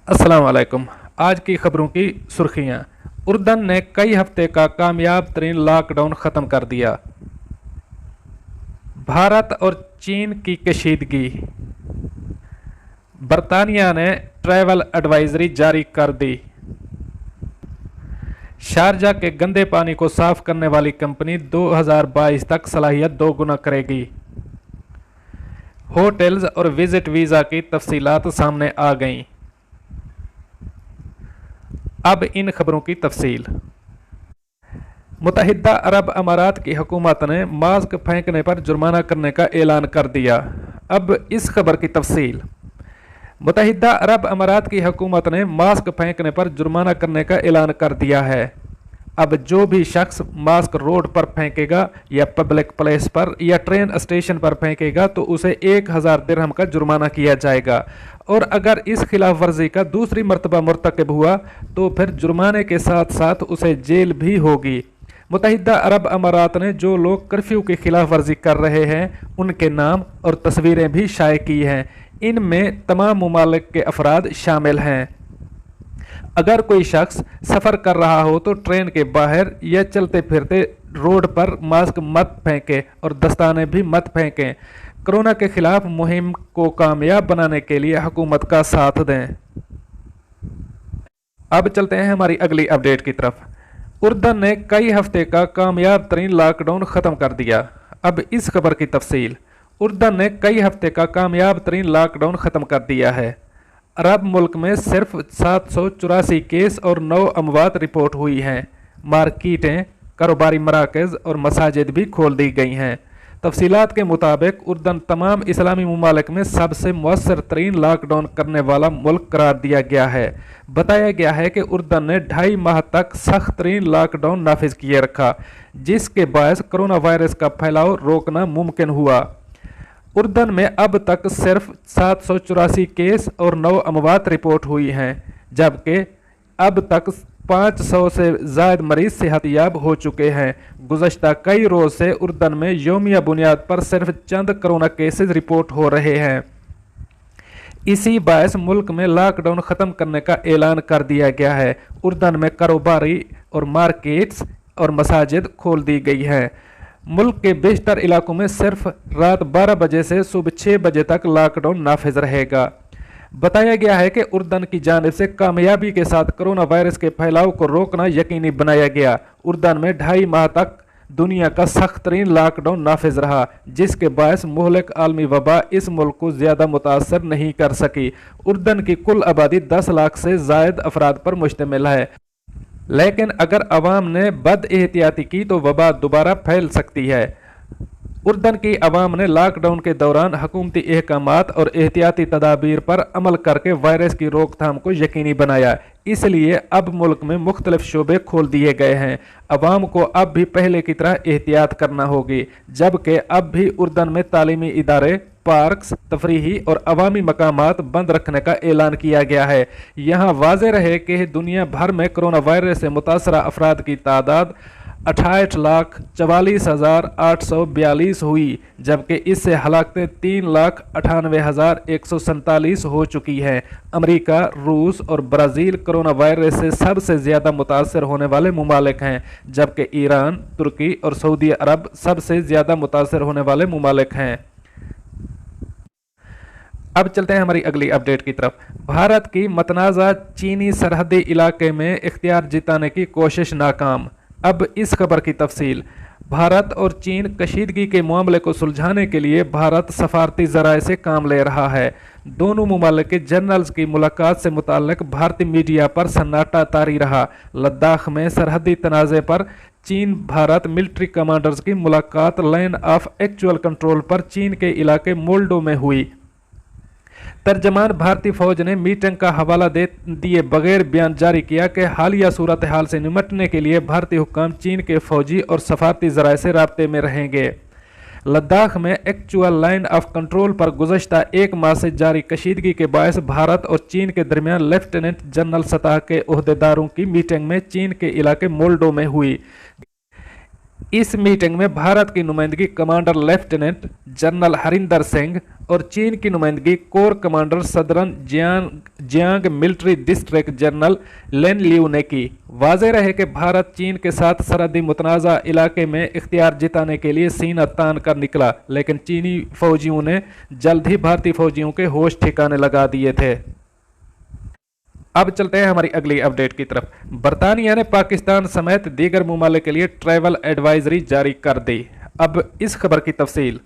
अस्सलाम वालेकुम। आज की खबरों की सुर्खियां। उर्दन ने कई हफ्ते का कामयाब तरीन लॉकडाउन ख़त्म कर दिया। भारत और चीन की कशीदगी। बरतानिया ने ट्रैवल एडवाइजरी जारी कर दी। शारजा के गंदे पानी को साफ करने वाली कंपनी 2022 तक सलाहियत दोगुना करेगी। होटल्स और विजिट वीज़ा की तफसीलात सामने आ गईं। अब इन खबरों की तफसील। मुत्तहिदा अरब अमारात की हुकूमत ने मास्क फेंकने पर जुर्माना करने का ऐलान कर दिया। अब इस खबर की तफसील। मुत्तहिदा अरब अमारात की हुकूमत ने मास्क फेंकने पर जुर्माना करने का ऐलान कर दिया है। अब जो भी शख्स मास्क रोड पर फेंकेगा या पब्लिक प्लेस पर या ट्रेन स्टेशन पर फेंकेगा तो उसे 1000 दिरहम का जुर्माना किया जाएगा, और अगर इस खिलाफ वर्जी का दूसरी मरतबा मुर्तकब हुआ तो फिर जुर्माने के साथ साथ उसे जेल भी होगी। मुत्तहिदा अरब अमारात ने जो लोग कर्फ्यू की खिलाफ वर्जी कर रहे हैं उनके नाम और तस्वीरें भी शाये की हैं। इनमें तमाम ममालिक के अफराद शामिल हैं। अगर कोई शख्स सफ़र कर रहा हो तो ट्रेन के बाहर या चलते फिरते रोड पर मास्क मत फेंकें और दस्ताने भी मत फेंकें। कोरोना के खिलाफ मुहिम को कामयाब बनाने के लिए हुकूमत का साथ दें। अब चलते हैं हमारी अगली अपडेट की तरफ। उर्दन ने कई हफ्ते का कामयाब तरीन लॉकडाउन ख़त्म कर दिया। अब इस खबर की तफसील। उर्दन ने कई हफ्ते का कामयाब तरीन लॉकडाउन ख़त्म कर दिया है। अरब मुल्क में सिर्फ 784 केस और 9 अमवात रिपोर्ट हुई हैं। मार्केटें, कारोबारी मराकज़ और मसाजिद भी खोल दी गई हैं। तफसीलात के मुताबिक उर्दन तमाम इस्लामी ममालिक में सबसे मौसर तरीन लॉकडाउन करने वाला मुल्क करार दिया गया है। बताया गया है कि उर्दन ने 2.5 माह तक सख्त तरीन लॉकडाउन नाफिज किए रखा, जिसके बायस कोरोना वायरस का फैलाव रोकना मुमकिन हुआ। उर्दन में अब तक सिर्फ 784 केस और 9 अमवात रिपोर्ट हुई हैं, जबकि अब तक 500 से ज़ायद मरीज सेहतयाब हो चुके हैं। गुज़श्ता कई रोज़ से उर्दन में यौमिया बुनियाद पर सिर्फ चंद कोरोना केसेस रिपोर्ट हो रहे हैं। इसी बायस मुल्क में लॉकडाउन ख़त्म करने का ऐलान कर दिया गया है। उर्दन में कारोबारी और मार्केट्स और मसाजिद खोल दी गई हैं। मुल्क के बेशतर इलाकों में सिर्फ रात 12 बजे से सुबह 6 बजे तक लॉकडाउन नाफिज रहेगा। बताया गया है कि उर्दन की जानिब से कामयाबी के साथ कोरोना वायरस के फैलाव को रोकना यकीनी बनाया गया। उर्दन में 2.5 माह तक दुनिया का सख्त तरीन लॉकडाउन नाफिज रहा, जिसके बायस मुहलिक आलमी वबा इस मुल्क को ज़्यादा मुतासर नहीं कर सकी। उर्दन की कुल आबादी 10 लाख से ज़ायद अफराद पर मुश्तमिल है, लेकिन अगर अवाम ने बद एहतियाती की तो वबा दोबारा फैल सकती है। उर्दन की अवाम ने लॉकडाउन के दौरान हुकूमती अहकामात और एहतियाती तदाबीर पर अमल करके वायरस की रोकथाम को यकीनी बनाया। इसलिए अब मुल्क में मुख्तलिफ शोबे खोल दिए गए हैं। अवाम को अब भी पहले की तरह एहतियात करना होगी, जबकि अब भी उर्दन में तालीमी इदारे, पार्क्स, तफरीही और अवामी मकामात बंद रखने का ऐलान किया गया है। यहाँ वाज़ेह रहे कि दुनिया भर में कोरोना वायरस से मुतासरा अफराद की तादाद 68,44,842 हुई, जबकि इससे हलाकतें 3,98,147 हो चुकी हैं। अमेरिका, रूस और ब्राज़ील कोरोना वायरस से सबसे ज़्यादा मुतासर होने वाले ममालिक हैं, जबकि ईरान, तुर्की और सऊदी अरब सबसे ज़्यादा मुतासर होने वाले ममालिक हैं। अब चलते हैं हमारी अगली अपडेट की तरफ। भारत की मतनाज़ा चीनी सरहदी इलाके में इख्तियार जिताने की कोशिश नाकाम। अब इस खबर की तफसील। भारत और चीन कशीदगी के मामले को सुलझाने के लिए भारत सफारती ज़राए से काम ले रहा है। दोनों ममालिक के जनरल्स की मुलाकात से मुताल्लिक भारतीय मीडिया पर सन्नाटा तारी रहा। लद्दाख में सरहदी तनाज़े पर चीन भारत मिलिट्री कमांडर्स की मुलाकात लैंड ऑफ एक्चुअल कंट्रोल पर चीन के इलाके मोल्डो में हुई। तर्जमान भारतीय फौज ने मीटिंग का हवाला दिए बगैर बयान जारी किया कि हालिया सूरत हाल से निपटने के लिए भारतीय हुक्काम चीन के फौजी और सफारती ज़राए से राब्ते में रहेंगे। लद्दाख में एक्चुअल लाइन ऑफ कंट्रोल पर गुज़श्ता 1 माह से जारी कशीदगी के बायस भारत और चीन के दरमियान लेफ्टिनेंट जनरल सतह के ओहदेदारों की मीटिंग में चीन के इलाके मोल्डो में हुई। इस मीटिंग में भारत की नुमाइंदगी commander lieutenant general Harinder Singh और चीन की नुमाइंदगी corps commander southern Xinjiang military district general Lin Liu ने की। वाज़ेह रहे कि भारत चीन के साथ सरहदी मुतनाज़ा इलाके में इख्तियार जिताने के लिए सीना तान कर निकला, लेकिन चीनी फौजियों ने जल्द ही भारतीय फौजियों के होश ठिकाने लगा दिए थे। अब चलते हैं हमारी अगली अपडेट की तरफ। बरतानिया ने पाकिस्तान समेत दीगर ममालिक के लिए ट्रैवल एडवाइजरी जारी कर दी। अब इस खबर की तफसील।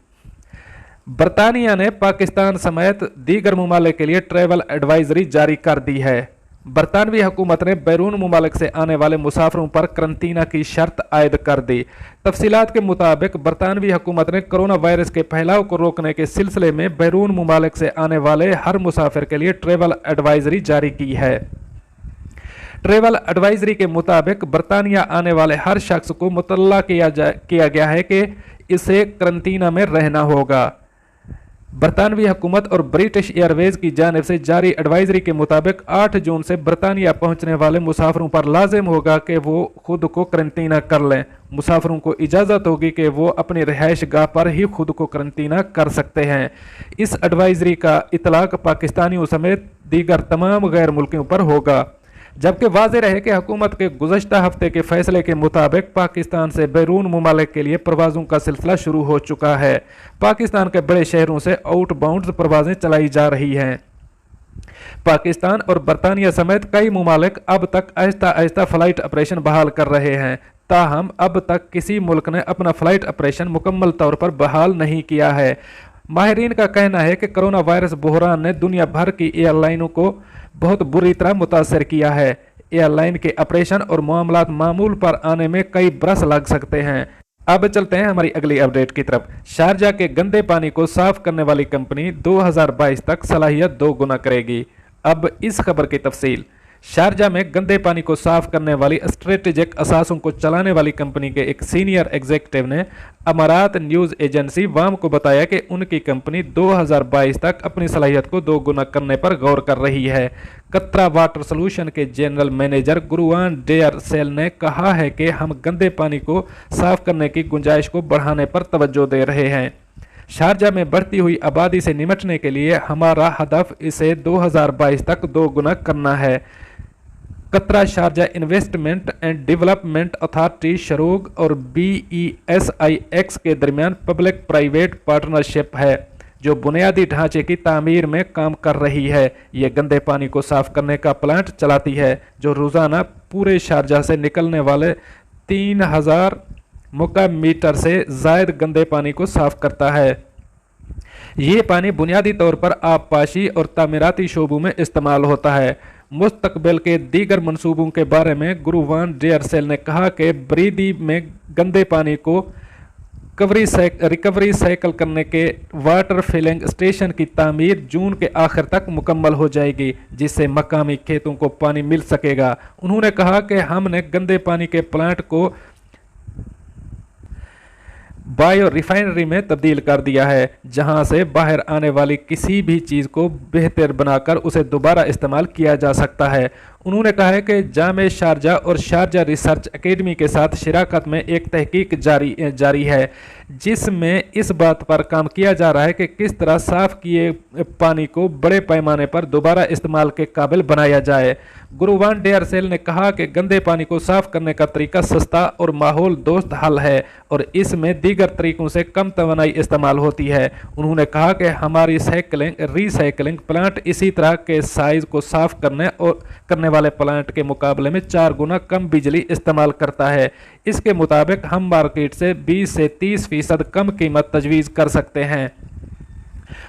बरतानिया ने पाकिस्तान समेत दीगर ममालिक के लिए ट्रैवल एडवाइजरी जारी कर दी है। बरतानवी हुकूमत ने बैरून ममालिक से आने वाले मुसाफिरों पर करंतना की शर्त आयद कर दी। तफसीलात के मुताबिक बरतानवी हुकूमत ने कोरोना वायरस के फैलाव को रोकने के सिलसिले में बैरून ममालिक से आने वाले हर मुसाफिर के लिए ट्रैवल एडवाइजरी जारी की है। ट्रैवल एडवाइजरी के मुताबिक बरतानिया आने वाले हर शख्स को मुतल्ला किया गया है कि इसे करंतना में रहना होगा। बरतानवी हुकूमत और ब्रिटिश एयरवेज की जानिब से जारी एडवाइजरी के मुताबिक 8 जून से बरतानिया पहुंचने वाले मुसाफिरों पर लाजिम होगा कि वो खुद को करंतना कर लें। मुसाफिरों को इजाज़त होगी कि वो अपनी रिहाइश गाह पर ही खुद को करंतना कर सकते हैं। इस एडवाइजरी का इतलाक पाकिस्तानियों समेत दीगर तमाम गैर मुल्कियों पर होगा, जबकि वाज़ेह रहे कि हुकूमत के गुज़श्ता हफ्ते के फैसले के मुताबिक पाकिस्तान से बैरून ममालिक के लिए परवाज़ों का सिलसिला शुरू हो चुका है। पाकिस्तान के बड़े शहरों से आउट बाउंड परवाज़ें चलाई जा रही हैं। पाकिस्तान और बरतानिया समेत कई ममालिक अब तक आहिस्ता आहिस्ता फ़्लाइट ऑपरेशन बहाल कर रहे हैं, ताहम अब तक किसी मुल्क ने अपना फ़्लाइट ऑपरेशन मुकम्मल तौर पर बहाल नहीं किया है। माहिरीन का कहना है कि कोरोना वायरस बहरान ने दुनिया भर की एयरलाइनों को बहुत बुरी तरह मुतासर किया है। एयरलाइन के ऑपरेशन और मामलात मामूल पर आने में कई बरस लग सकते हैं। अब चलते हैं हमारी अगली अपडेट की तरफ। शारजा के गंदे पानी को साफ करने वाली कंपनी 2022 तक सलाहियत 2 गुना करेगी। अब इस खबर की तफसील। शारजा में गंदे पानी को साफ करने वाली स्ट्रेटेजिक असासों को चलाने वाली कंपनी के एक सीनियर एग्जीक्यूटिव ने अमारात न्यूज़ एजेंसी वाम को बताया कि उनकी कंपनी 2022 तक अपनी सलाहियत को 2 गुना करने पर गौर कर रही है। कतरा वाटर सोल्यूशन के जनरल मैनेजर गुरुवान डेयर सेल ने कहा है कि हम गंदे पानी को साफ करने की गुंजाइश को बढ़ाने पर तवज्जो दे रहे हैं। शारजा में बढ़ती हुई आबादी से निपटने के लिए हमारा हदफ इसे 2022 तक 2 गुना करना है। कतरा Sharjah investment and development authority Shurooq और BESIX के दरमियान पब्लिक प्राइवेट पार्टनरशिप है, जो बुनियादी ढांचे की तामीर में काम कर रही है। ये गंदे पानी को साफ करने का प्लांट चलाती है, जो रोज़ाना पूरे शारजा से निकलने वाले 3000 मुकाम मीटर से ज़ायद गंदे पानी को साफ करता है। ये पानी बुनियादी तौर पर आबपाशी और तामीराती शोबों में इस्तेमाल होता है। मुस्तकबिल के दीगर मंसूबों के बारे में गुरुवान डेयरसेल ने कहा कि बरीदी में गंदे पानी को रिकवरी साइकिल करने के वाटर फिलिंग स्टेशन की तामीर जून के आखिर तक मुकम्मल हो जाएगी, जिससे मकामी खेतों को पानी मिल सकेगा। उन्होंने कहा कि हमने गंदे पानी के प्लांट को बायो रिफाइनरी में तब्दील कर दिया है, जहां से बाहर आने वाली किसी भी चीज़ को बेहतर बनाकर उसे दोबारा इस्तेमाल किया जा सकता है। उन्होंने कहा है कि जामे शारजा और शारजा रिसर्च एकेडमी के साथ शिराकत में एक तहकीक जारी है, जिसमें इस बात पर काम किया जा रहा है कि किस तरह साफ़ किए पानी को बड़े पैमाने पर दोबारा इस्तेमाल के काबिल बनाया जाए। गुरुवान डेयरसेल ने कहा कि गंदे पानी को साफ करने का तरीका सस्ता और माहौल दोस्त हल है और इसमें दीगर तरीकों से कम तवानाई इस्तेमाल होती है। उन्होंने कहा कि हमारी रीसाइकलिंग प्लांट इसी तरह के साइज को साफ करने वाले प्लांट के मुकाबले में 4 गुना कम बिजली इस्तेमाल करता है। इसके मुताबिक हम मार्केट से 20 से 30% कम कीमत तजवीज़ कर सकते हैं।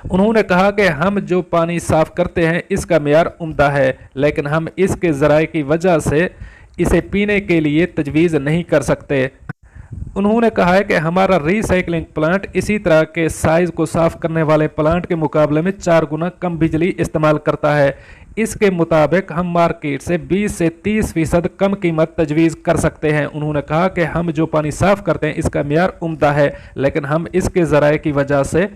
उन्होंने कहा कि हम जो पानी साफ करते हैं इसका मेयार उम्दा है, लेकिन हम इसके ज़राए की वजह से इसे पीने के लिए तजवीज़ नहीं कर सकते। उन्होंने कहा है कि हमारा रीसाइकलिंग प्लांट इसी तरह के साइज़ को साफ करने वाले प्लांट के मुकाबले में 4 गुना कम बिजली इस्तेमाल करता है। इसके मुताबिक हम मार्केट से 20 से 30% कम कीमत तजवीज़ कर सकते हैं। उन्होंने कहा कि हम जो पानी साफ करते हैं इसका मेयार उम्दा है, लेकिन हम इसके ज़राए की वजह से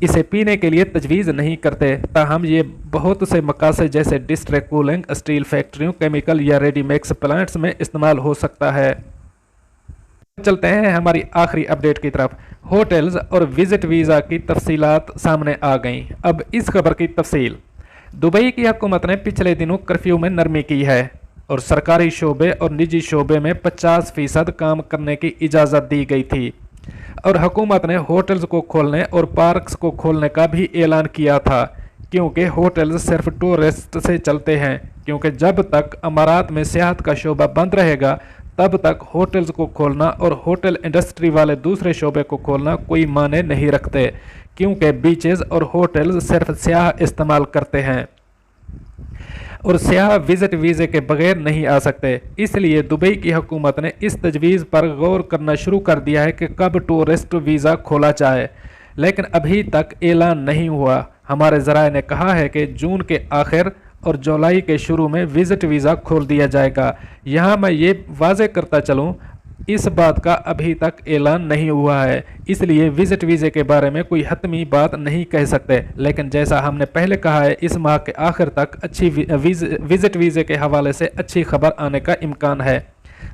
इसे पीने के लिए तजवीज़ नहीं करते। ताहम ये बहुत से मकासद जैसे डिस्ट्रिक्ट कूलिंग, स्टील फैक्ट्रियों, केमिकल या रेडीमेक्स प्लांट्स में इस्तेमाल हो सकता है। चलते हैं हमारी आखिरी अपडेट की तरफ। होटल्स और विजिट वीज़ा की तफसीलात सामने आ गई। अब इस खबर की तफसील। दुबई की हुकूमत ने पिछले दिनों कर्फ्यू में नरमी की है और सरकारी शोबे और निजी शोबे में 50% काम करने की इजाज़त दी गई थी और हुकूमत ने होटल्स को खोलने और पार्क्स को खोलने का भी ऐलान किया था, क्योंकि होटल्स सिर्फ टूरिस्ट से चलते हैं। क्योंकि जब तक अमारात में सियाहत का शोबा बंद रहेगा तब तक होटल्स को खोलना और होटल इंडस्ट्री वाले दूसरे शोबे को खोलना कोई माने नहीं रखते, क्योंकि बीचेस और होटल्स सिर्फ सियाह इस्तेमाल करते हैं और सियाह विजिट वीज़े के बगैर नहीं आ सकते। इसलिए दुबई की हुकूमत ने इस तजवीज़ पर गौर करना शुरू कर दिया है कि कब टूरिस्ट वीज़ा खोला जाए, लेकिन अभी तक ऐलान नहीं हुआ। हमारे ज़राए ने कहा है कि जून के आखिर और जुलाई के शुरू में विजिट वीज़ा खोल दिया जाएगा। यहाँ मैं ये वाज़े करता चलूँ, इस बात का अभी तक ऐलान नहीं हुआ है, इसलिए विजिट वीज़े के बारे में कोई हतमी बात नहीं कह सकते। लेकिन जैसा हमने पहले कहा है, इस माह के आखिर तक अच्छी विजिट वीज़े के हवाले से अच्छी खबर आने का इम्कान है।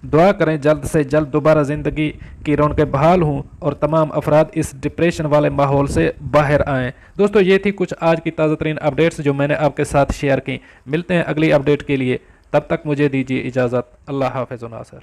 दुआ करें जल्द से जल्द दोबारा ज़िंदगी की रौनकें बहाल हों और तमाम अफराद इस डिप्रेशन वाले माहौल से बाहर आएँ। दोस्तों, ये थी कुछ आज की ताज़ा तरीन अपडेट्स जो मैंने आपके साथ शेयर की। मिलते हैं अगली अपडेट के लिए, तब तक मुझे दीजिए इजाज़त। अल्लाह हाफ़िज़ नासर।